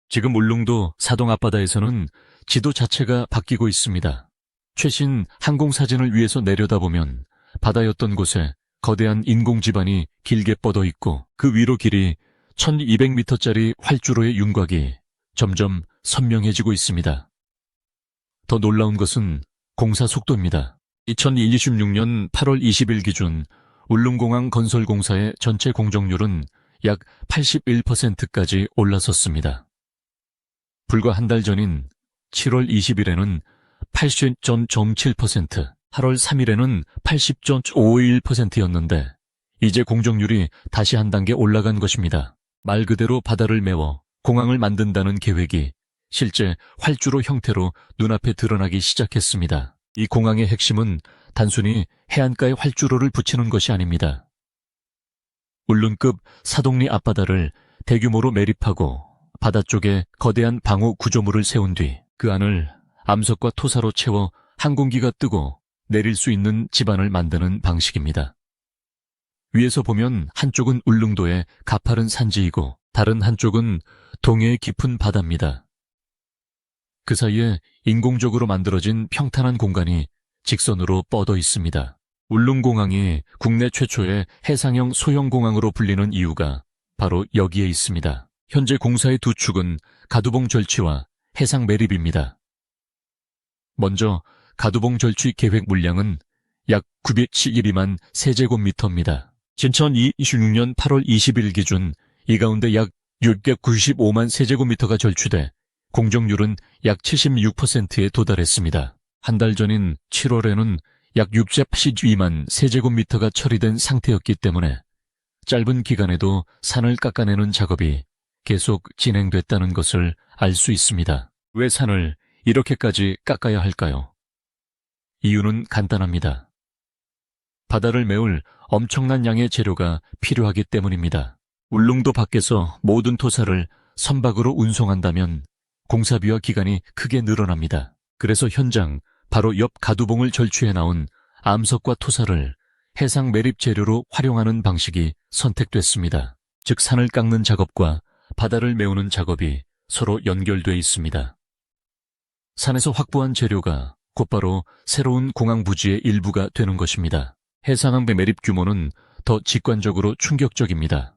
지금 울릉도 사동 앞바다에서는 지도 자체가 바뀌고 있습니다. 최신 항공사진을 위해서 내려다보면 바다였던 곳에 거대한 인공지반이 길게 뻗어 있고 그 위로 길이 1200m짜리 활주로의 윤곽이 점점 선명해지고 있습니다. 더 놀라운 것은 공사 속도입니다. 2026년 8월 20일 기준 울릉공항 건설공사의 전체 공정률은 약 81%까지 올라섰습니다. 불과 한 달 전인 7월 20일에는 80.7%, 8월 3일에는 80.51%였는데 이제 공정률이 다시 한 단계 올라간 것입니다. 말 그대로 바다를 메워 공항을 만든다는 계획이 실제 활주로 형태로 눈앞에 드러나기 시작했습니다. 이 공항의 핵심은 단순히 해안가에 활주로를 붙이는 것이 아닙니다. 울릉급 사동리 앞바다를 대규모로 매립하고 바다 쪽에 거대한 방호 구조물을 세운 뒤 그 안을 암석과 토사로 채워 항공기가 뜨고 내릴 수 있는 지반을 만드는 방식입니다. 위에서 보면 한쪽은 울릉도의 가파른 산지이고 다른 한쪽은 동해의 깊은 바다입니다. 그 사이에 인공적으로 만들어진 평탄한 공간이 직선으로 뻗어 있습니다. 울릉공항이 국내 최초의 해상형 소형공항으로 불리는 이유가 바로 여기에 있습니다. 현재 공사의 두 축은 가두봉 절취와 해상 매립입니다. 먼저 가두봉 절취 계획 물량은 약 912만 세제곱미터입니다. 2026년 8월 20일 기준 이 가운데 약 695만 세제곱미터가 절취돼 공정률은 약 76%에 도달했습니다. 한 달 전인 7월에는 약 682만 세제곱미터가 처리된 상태였기 때문에 짧은 기간에도 산을 깎아내는 작업이 계속 진행됐다는 것을 알 수 있습니다. 왜 산을 이렇게까지 깎아야 할까요? 이유는 간단합니다. 바다를 메울 엄청난 양의 재료가 필요하기 때문입니다. 울릉도 밖에서 모든 토사를 선박으로 운송한다면 공사비와 기간이 크게 늘어납니다. 그래서 현장 바로 옆 가두봉을 절취해 나온 암석과 토사를 해상 매립 재료로 활용하는 방식이 선택됐습니다. 즉 산을 깎는 작업과 바다를 메우는 작업이 서로 연결돼 있습니다. 산에서 확보한 재료가 곧바로 새로운 공항 부지의 일부가 되는 것입니다. 해상항배 매립 규모는 더 직관적으로 충격적입니다.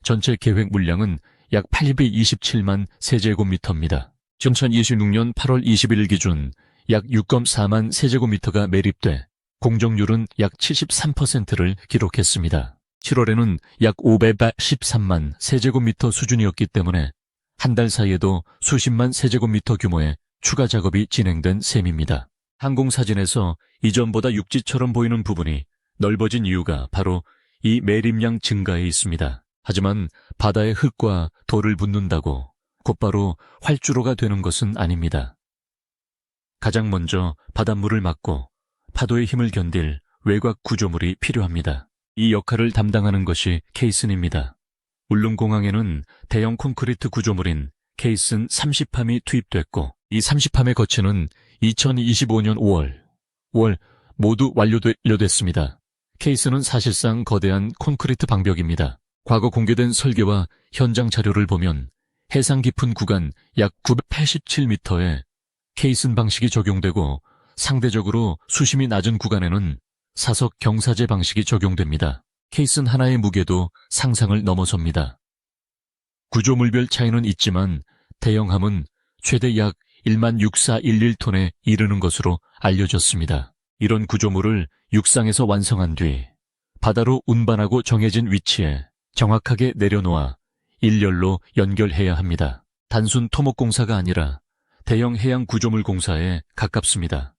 전체 계획 물량은 약 827만 세제곱미터입니다. 2026년 8월 21일 기준 약 6.4만 세제곱미터가 매립돼 공정률은 약 73%를 기록했습니다. 7월에는 약 513만 세제곱미터 수준이었기 때문에 한 달 사이에도 수십만 세제곱미터 규모의 추가 작업이 진행된 셈입니다. 항공사진에서 이전보다 육지처럼 보이는 부분이 넓어진 이유가 바로 이 매립량 증가에 있습니다. 하지만 바다에 흙과 돌을 붓는다고 곧바로 활주로가 되는 것은 아닙니다. 가장 먼저 바닷물을 막고 파도의 힘을 견딜 외곽 구조물이 필요합니다. 이 역할을 담당하는 것이 케이슨입니다. 울릉공항에는 대형 콘크리트 구조물인 케이슨 30함이 투입됐고 이 30함의 거치는 2025년 5월 모두 완료됐습니다. 케이슨은 사실상 거대한 콘크리트 방벽입니다. 과거 공개된 설계와 현장 자료를 보면 해상 깊은 구간 약 987m에 케이슨 방식이 적용되고 상대적으로 수심이 낮은 구간에는 사석 경사제 방식이 적용됩니다. 케이슨 하나의 무게도 상상을 넘어섭니다. 구조물별 차이는 있지만 대형함은 최대 약 16,411톤에 이르는 것으로 알려졌습니다. 이런 구조물을 육상에서 완성한 뒤 바다로 운반하고 정해진 위치에 정확하게 내려놓아 일렬로 연결해야 합니다. 단순 토목공사가 아니라 대형 해양 구조물 공사에 가깝습니다.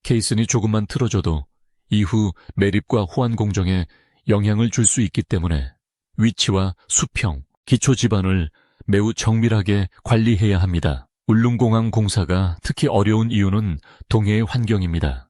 케이슨이 조금만 틀어져도 이후 매립과 호환 공정에 영향을 줄 수 있기 때문에 위치와 수평, 기초 지반을 매우 정밀하게 관리해야 합니다. 울릉공항 공사가 특히 어려운 이유는 동해의 환경입니다.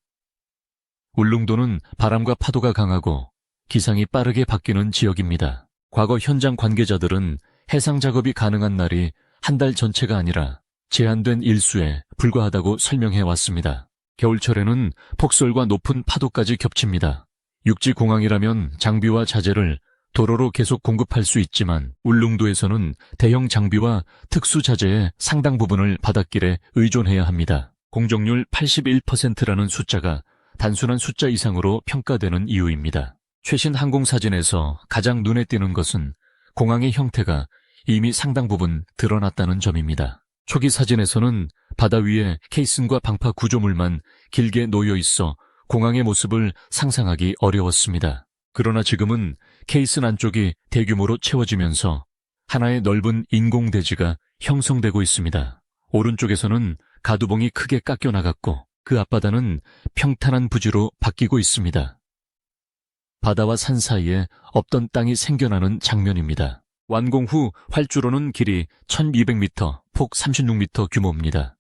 울릉도는 바람과 파도가 강하고 기상이 빠르게 바뀌는 지역입니다. 과거 현장 관계자들은 해상 작업이 가능한 날이 한 달 전체가 아니라 제한된 일수에 불과하다고 설명해 왔습니다. 겨울철에는 폭설과 높은 파도까지 겹칩니다. 육지공항이라면 장비와 자재를 도로로 계속 공급할 수 있지만 울릉도에서는 대형 장비와 특수 자재의 상당 부분을 바닷길에 의존해야 합니다. 공정률 81%라는 숫자가 단순한 숫자 이상으로 평가되는 이유입니다. 최신 항공사진에서 가장 눈에 띄는 것은 공항의 형태가 이미 상당 부분 드러났다는 점입니다. 초기 사진에서는 바다 위에 케이슨과 방파 구조물만 길게 놓여 있어 공항의 모습을 상상하기 어려웠습니다. 그러나 지금은 케이슨 안쪽이 대규모로 채워지면서 하나의 넓은 인공대지가 형성되고 있습니다. 오른쪽에서는 가두봉이 크게 깎여 나갔고 그 앞바다는 평탄한 부지로 바뀌고 있습니다. 바다와 산 사이에 없던 땅이 생겨나는 장면입니다. 완공 후 활주로는 길이 1200m, 폭 36m 규모입니다.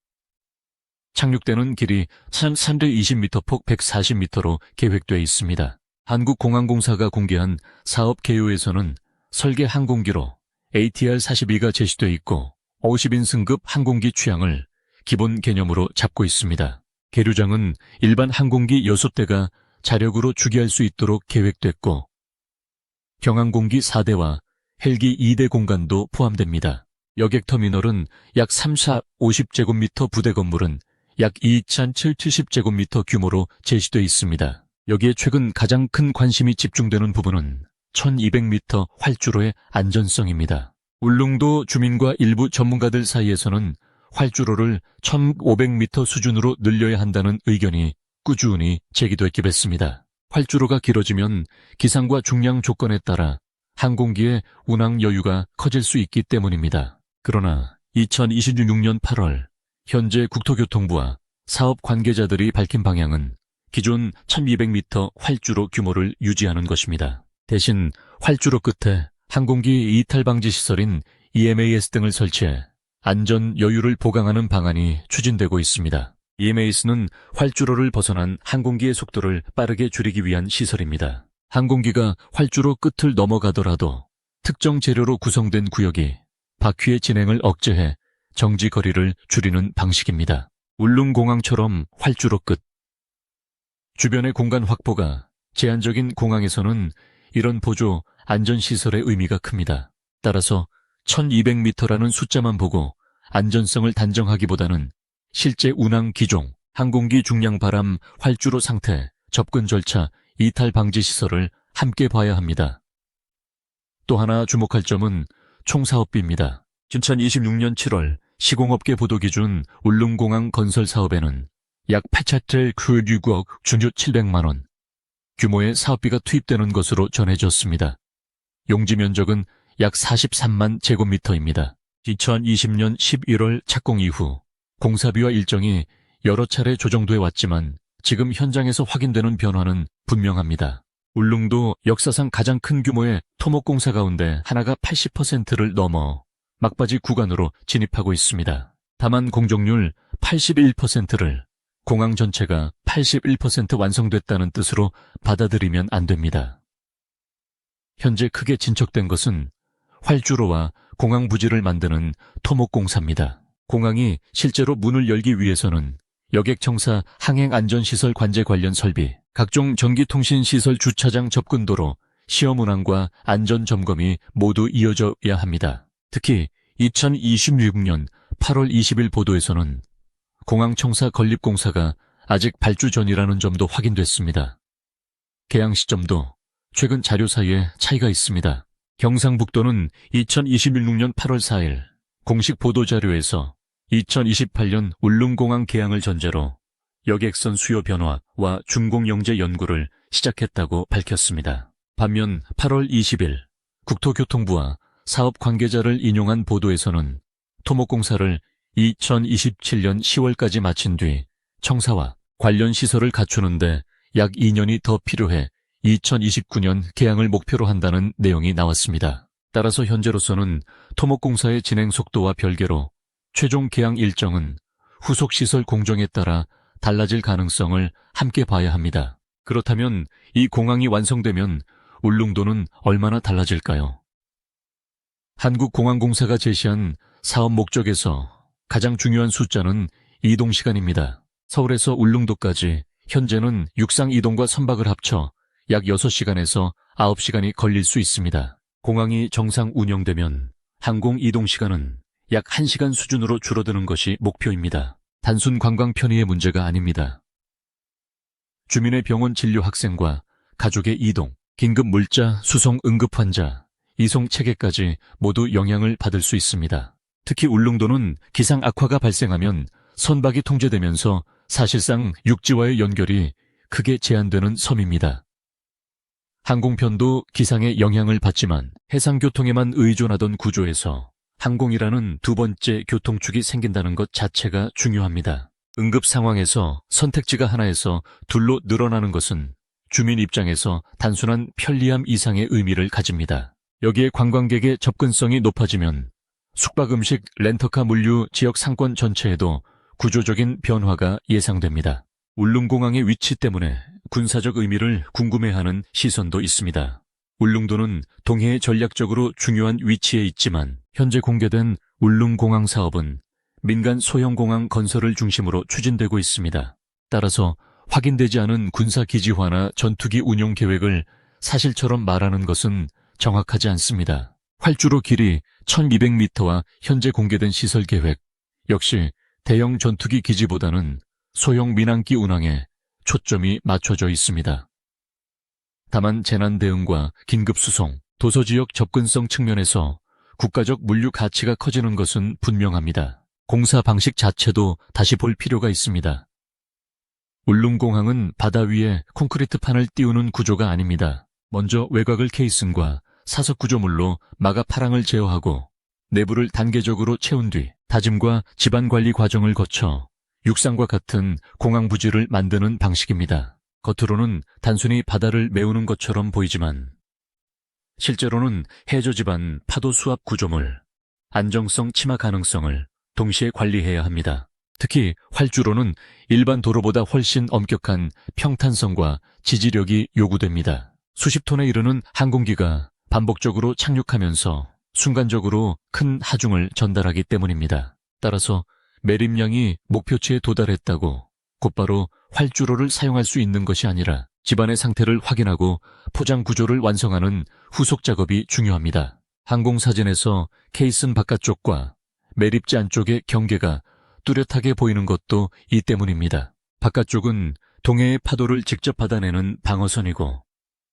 착륙대는 길이 320m, 폭 140m로 계획되어 있습니다. 한국공항공사가 공개한 사업 개요에서는 설계 항공기로 ATR-42가 제시되어 있고 50인 승급 항공기 취향을 기본 개념으로 잡고 있습니다. 계류장은 일반 항공기 6대가 자력으로 주기할 수 있도록 계획됐고 경항공기 4대와 헬기 2대 공간도 포함됩니다. 여객터미널은 약 50제곱미터, 부대 건물은 약 2770제곱미터 규모로 제시되어 있습니다. 여기에 최근 가장 큰 관심이 집중되는 부분은 1200m 활주로의 안전성입니다. 울릉도 주민과 일부 전문가들 사이에서는 활주로를 1500m 수준으로 늘려야 한다는 의견이 꾸준히 제기되기도 했습니다. 활주로가 길어지면 기상과 중량 조건에 따라 항공기의 운항 여유가 커질 수 있기 때문입니다. 그러나 2026년 8월 현재 국토교통부와 사업 관계자들이 밝힌 방향은 기존 1200m 활주로 규모를 유지하는 것입니다. 대신 활주로 끝에 항공기 이탈 방지 시설인 EMAS 등을 설치해 안전 여유를 보강하는 방안이 추진되고 있습니다. EMAS는 활주로를 벗어난 항공기의 속도를 빠르게 줄이기 위한 시설입니다. 항공기가 활주로 끝을 넘어가더라도 특정 재료로 구성된 구역이 바퀴의 진행을 억제해 정지 거리를 줄이는 방식입니다. 울릉공항처럼 활주로 끝. 주변의 공간 확보가 제한적인 공항에서는 이런 보조 안전시설의 의미가 큽니다. 따라서 1200m라는 숫자만 보고 안전성을 단정하기보다는 실제 운항 기종, 항공기 중량 바람, 활주로 상태, 접근 절차, 이탈 방지 시설을 함께 봐야 합니다. 또 하나 주목할 점은 총사업비입니다. 2026년 7월 시공업계 보도 기준 울릉공항 건설 사업에는 약 8차트 96억 준유 700만 원 규모의 사업비가 투입되는 것으로 전해졌습니다. 용지 면적은 약 43만 제곱미터입니다. 2020년 11월 착공 이후 공사비와 일정이 여러 차례 조정돼 왔지만 지금 현장에서 확인되는 변화는 분명합니다. 울릉도 역사상 가장 큰 규모의 토목공사 가운데 하나가 80%를 넘어 막바지 구간으로 진입하고 있습니다. 다만 공정률 81%를 공항 전체가 81% 완성됐다는 뜻으로 받아들이면 안 됩니다. 현재 크게 진척된 것은 활주로와 공항 부지를 만드는 토목공사입니다. 공항이 실제로 문을 열기 위해서는 여객청사 항행안전시설 관제 관련 설비, 각종 전기통신시설 주차장 접근도로 시험 운항과 안전점검이 모두 이어져야 합니다. 특히 2026년 8월 20일 보도에서는 공항청사 건립공사가 아직 발주 전이라는 점도 확인됐습니다. 개항 시점도 최근 자료 사이에 차이가 있습니다. 경상북도는 2026년 8월 4일 공식 보도자료에서 2028년 울릉공항 개항을 전제로 여객선 수요 변화와 준공영재 연구를 시작했다고 밝혔습니다. 반면 8월 20일 국토교통부와 사업 관계자를 인용한 보도에서는 토목공사를 2027년 10월까지 마친 뒤 청사와 관련 시설을 갖추는데 약 2년이 더 필요해 2029년 개항을 목표로 한다는 내용이 나왔습니다. 따라서 현재로서는 토목공사의 진행 속도와 별개로 최종 개항 일정은 후속시설 공정에 따라 달라질 가능성을 함께 봐야 합니다. 그렇다면 이 공항이 완성되면 울릉도는 얼마나 달라질까요? 한국공항공사가 제시한 사업 목적에서 가장 중요한 숫자는 이동시간입니다. 서울에서 울릉도까지 현재는 육상 이동과 선박을 합쳐 약 6시간에서 9시간이 걸릴 수 있습니다. 공항이 정상 운영되면 항공 이동 시간은 약 1시간 수준으로 줄어드는 것이 목표입니다. 단순 관광 편의의 문제가 아닙니다. 주민의 병원 진료 학생과 가족의 이동, 긴급 물자, 수송 응급 환자, 이송 체계까지 모두 영향을 받을 수 있습니다. 특히 울릉도는 기상 악화가 발생하면 선박이 통제되면서 사실상 육지와의 연결이 크게 제한되는 섬입니다. 항공편도 기상에 영향을 받지만 해상교통에만 의존하던 구조에서 항공이라는 두 번째 교통축이 생긴다는 것 자체가 중요합니다. 응급 상황에서 선택지가 하나에서 둘로 늘어나는 것은 주민 입장에서 단순한 편리함 이상의 의미를 가집니다. 여기에 관광객의 접근성이 높아지면 숙박음식, 렌터카 물류, 지역 상권 전체에도 구조적인 변화가 예상됩니다. 울릉공항의 위치 때문에 군사적 의미를 궁금해하는 시선도 있습니다. 울릉도는 동해에 전략적으로 중요한 위치에 있지만 현재 공개된 울릉공항 사업은 민간 소형공항 건설을 중심으로 추진되고 있습니다. 따라서 확인되지 않은 군사기지화나 전투기 운용 계획을 사실처럼 말하는 것은 정확하지 않습니다. 활주로 길이 1200m와 현재 공개된 시설 계획 역시 대형 전투기 기지보다는 소형 민항기 운항에 초점이 맞춰져 있습니다. 다만 재난 대응과 긴급 수송, 도서지역 접근성 측면에서 국가적 물류 가치가 커지는 것은 분명합니다. 공사 방식 자체도 다시 볼 필요가 있습니다. 울릉공항은 바다 위에 콘크리트판을 띄우는 구조가 아닙니다. 먼저 외곽을 케이슨과 사석 구조물로 마가 파랑을 제어하고 내부를 단계적으로 채운 뒤 다짐과 지반 관리 과정을 거쳐 육상과 같은 공항 부지를 만드는 방식입니다. 겉으로는 단순히 바다를 메우는 것처럼 보이지만 실제로는 해저 지반 파도 수압 구조물, 안정성 침하 가능성을 동시에 관리해야 합니다. 특히 활주로는 일반 도로보다 훨씬 엄격한 평탄성과 지지력이 요구됩니다. 수십 톤에 이르는 항공기가 반복적으로 착륙하면서 순간적으로 큰 하중을 전달하기 때문입니다. 따라서 매립량이 목표치에 도달했다고 곧바로 활주로를 사용할 수 있는 것이 아니라 집안의 상태를 확인하고 포장 구조를 완성하는 후속 작업이 중요합니다. 항공사진에서 케이슨 바깥쪽과 매립지 안쪽의 경계가 뚜렷하게 보이는 것도 이 때문입니다. 바깥쪽은 동해의 파도를 직접 받아내는 방어선이고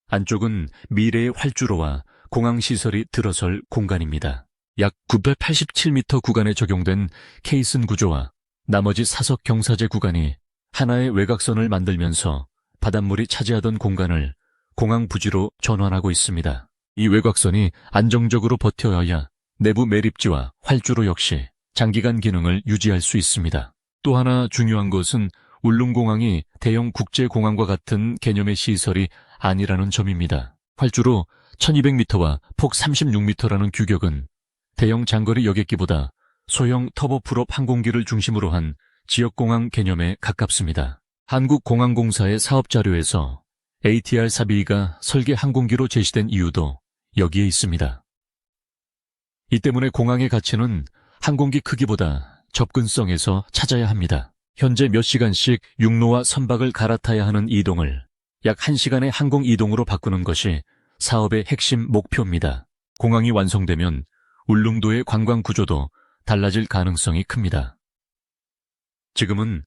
안쪽은 미래의 활주로와 공항시설이 들어설 공간입니다. 약 987m 구간에 적용된 케이슨 구조와 나머지 사석 경사제 구간이 하나의 외곽선을 만들면서 바닷물이 차지하던 공간을 공항 부지로 전환하고 있습니다. 이 외곽선이 안정적으로 버텨야 내부 매립지와 활주로 역시 장기간 기능을 유지할 수 있습니다. 또 하나 중요한 것은 울릉공항이 대형 국제공항과 같은 개념의 시설이 아니라는 점입니다. 활주로 1200m와 폭 36m라는 규격은 대형 장거리 여객기보다 소형 터보프롭 항공기를 중심으로 한 지역공항 개념에 가깝습니다. 한국공항공사의 사업자료에서 ATR-4B가 설계 항공기로 제시된 이유도 여기에 있습니다. 이 때문에 공항의 가치는 항공기 크기보다 접근성에서 찾아야 합니다. 현재 몇 시간씩 육로와 선박을 갈아타야 하는 이동을 약 1시간의 항공 이동으로 바꾸는 것이 사업의 핵심 목표입니다. 공항이 완성되면 울릉도의 관광 구조도 달라질 가능성이 큽니다. 지금은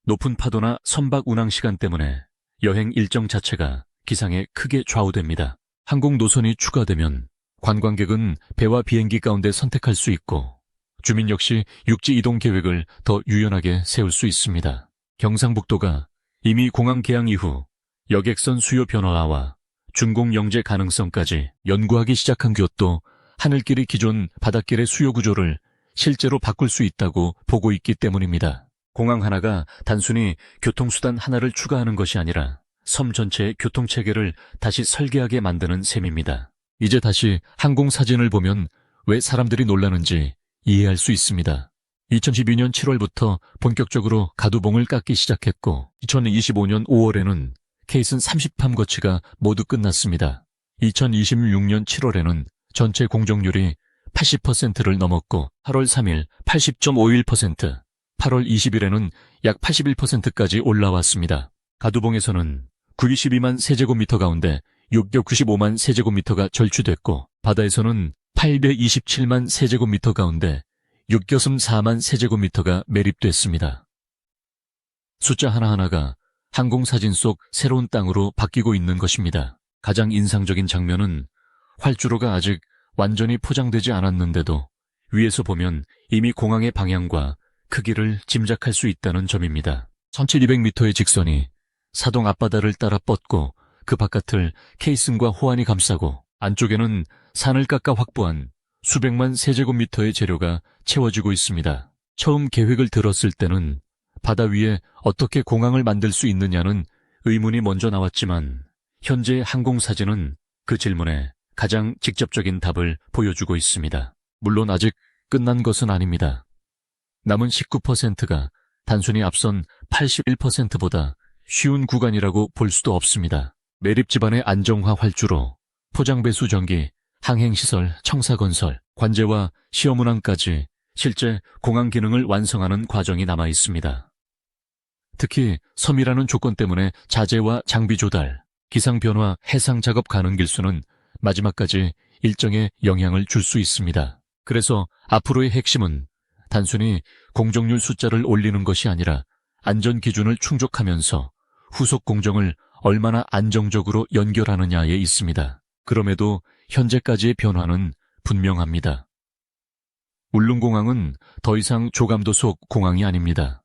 높은 파도나 선박 운항 시간 때문에 여행 일정 자체가 기상에 크게 좌우됩니다. 항공 노선이 추가되면 관광객은 배와 비행기 가운데 선택할 수 있고 주민 역시 육지 이동 계획을 더 유연하게 세울 수 있습니다. 경상북도가 이미 공항 개항 이후 여객선 수요 변화와 준공 영제 가능성까지 연구하기 시작한 것도 하늘길이 기존 바닷길의 수요 구조를 실제로 바꿀 수 있다고 보고 있기 때문입니다. 공항 하나가 단순히 교통수단 하나를 추가하는 것이 아니라 섬 전체의 교통체계를 다시 설계하게 만드는 셈입니다. 이제 다시 항공사진을 보면 왜 사람들이 놀라는지 이해할 수 있습니다. 2012년 7월부터 본격적으로 가두봉을 깎기 시작했고 2025년 5월에는 케이슨 30함 거치가 모두 끝났습니다. 2026년 7월에는 전체 공정률이 80%를 넘었고 8월 3일 80.51%, 8월 20일에는 약 81%까지 올라왔습니다. 가두봉에서는 922만 세제곱미터 가운데 695만 세제곱미터가 절취됐고 바다에서는 827만 세제곱미터 가운데 664만 세제곱미터가 매립됐습니다. 숫자 하나하나가 항공사진 속 새로운 땅으로 바뀌고 있는 것입니다. 가장 인상적인 장면은 활주로가 아직 완전히 포장되지 않았는데도 위에서 보면 이미 공항의 방향과 크기를 짐작할 수 있다는 점입니다. 1200m의 직선이 사동 앞바다를 따라 뻗고 그 바깥을 케이슨과 호안이 감싸고 안쪽에는 산을 깎아 확보한 수백만 세제곱미터의 재료가 채워지고 있습니다. 처음 계획을 들었을 때는 바다 위에 어떻게 공항을 만들 수 있느냐는 의문이 먼저 나왔지만 현재의 항공사진은 그 질문에 가장 직접적인 답을 보여주고 있습니다. 물론 아직 끝난 것은 아닙니다. 남은 19%가 단순히 앞선 81%보다 쉬운 구간이라고 볼 수도 없습니다. 매립 지반의 안정화 활주로, 포장배수 전기, 항행시설, 청사건설, 관제와 시험운항까지 실제 공항 기능을 완성하는 과정이 남아 있습니다. 특히 섬이라는 조건 때문에 자재와 장비 조달, 기상 변화, 해상 작업 가능 길수는 마지막까지 일정에 영향을 줄 수 있습니다. 그래서 앞으로의 핵심은 단순히 공정률 숫자를 올리는 것이 아니라 안전 기준을 충족하면서 후속 공정을 얼마나 안정적으로 연결하느냐에 있습니다. 그럼에도 현재까지의 변화는 분명합니다. 울릉공항은 더 이상 조감도 속 공항이 아닙니다.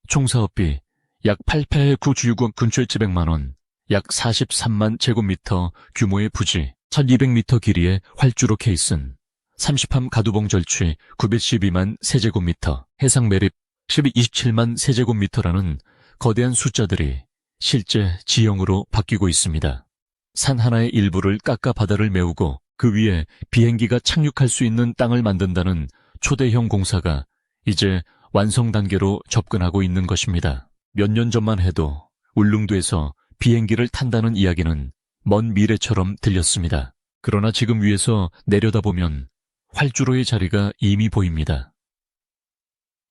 총사업비 약 889주유국 근초에700만 원, 약 43만 제곱미터 규모의 부지, 1200m 길이의 활주로 케이슨, 30함 가두봉 절취 912만 세제곱미터, 해상 매립 27만 세제곱미터라는 거대한 숫자들이 실제 지형으로 바뀌고 있습니다. 산 하나의 일부를 깎아 바다를 메우고 그 위에 비행기가 착륙할 수 있는 땅을 만든다는 초대형 공사가 이제 완성 단계로 접근하고 있는 것입니다. 몇 년 전만 해도 울릉도에서 비행기를 탄다는 이야기는 먼 미래처럼 들렸습니다. 그러나 지금 위에서 내려다보면 활주로의 자리가 이미 보입니다.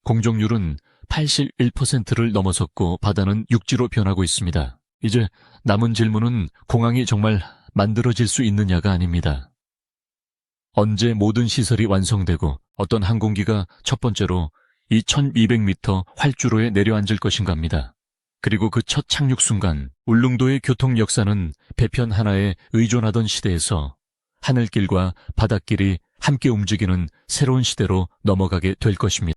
공정률은 81%를 넘어섰고 바다는 육지로 변하고 있습니다. 이제 남은 질문은 공항이 정말 만들어질 수 있느냐가 아닙니다. 언제 모든 시설이 완성되고 어떤 항공기가 첫 번째로 이 1200m 활주로에 내려앉을 것인가입니다. 그리고 그 첫 착륙 순간 울릉도의 교통 역사는 배편 하나에 의존하던 시대에서 하늘길과 바닷길이 함께 움직이는 새로운 시대로 넘어가게 될 것입니다.